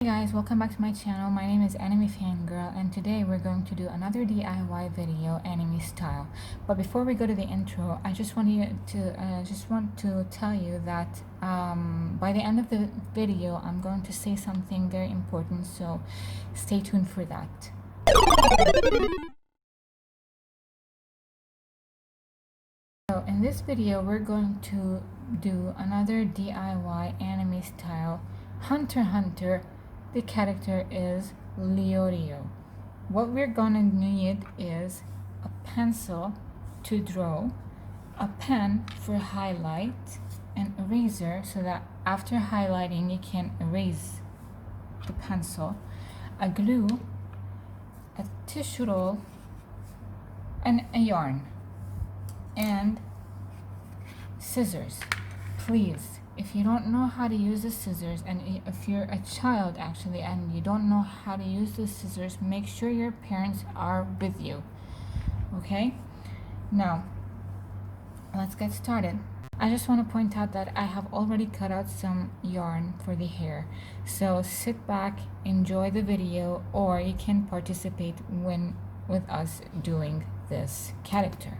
Hey guys, welcome back to my channel. My name is Anime Fangirl and today we're going to do another DIY video anime style. But before we go to the intro, I just want to tell you that by the end of the video I'm going to say something very important, so stay tuned for that. So in this video we're going to do another DIY anime style Hunter x Hunter. The character is Leorio. What we're gonna need is a pencil to draw, a pen for highlight, an eraser so that after highlighting you can erase the pencil, a glue, a tissue roll, and a yarn, and scissors. Please, if you don't know how to use the scissors, and if you're a child actually and you don't know how to use the scissors, make sure your parents are with you. Okay, now let's get started. I just want to point out that I have already cut out some yarn for the hair, so sit back, enjoy the video, or you can participate with us doing this character.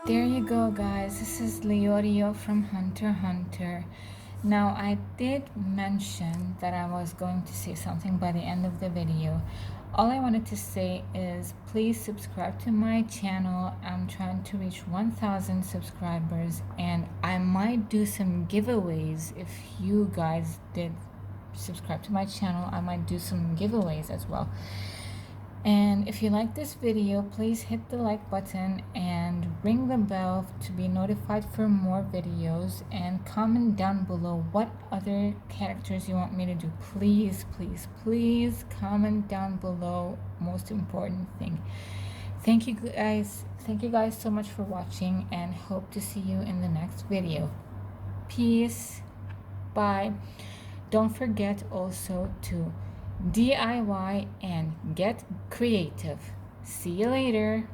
There you go, guys. This is Leorio from Hunter x Hunter. Now, I did mention that I was going to say something by the end of the video. All I wanted to say is please subscribe to my channel. I'm trying to reach 1,000 subscribers, and I might do some giveaways. If you guys did subscribe to my channel, I might do some giveaways as well. And if you like this video, please hit the like button and ring the bell to be notified for more videos, and comment down below what other characters you want me to do. Please, please, please comment down below. Most important thing. Thank you guys so much for watching, and hope to see you in the next video. Peace. Bye. Don't forget also to DIY and get creative. See you later.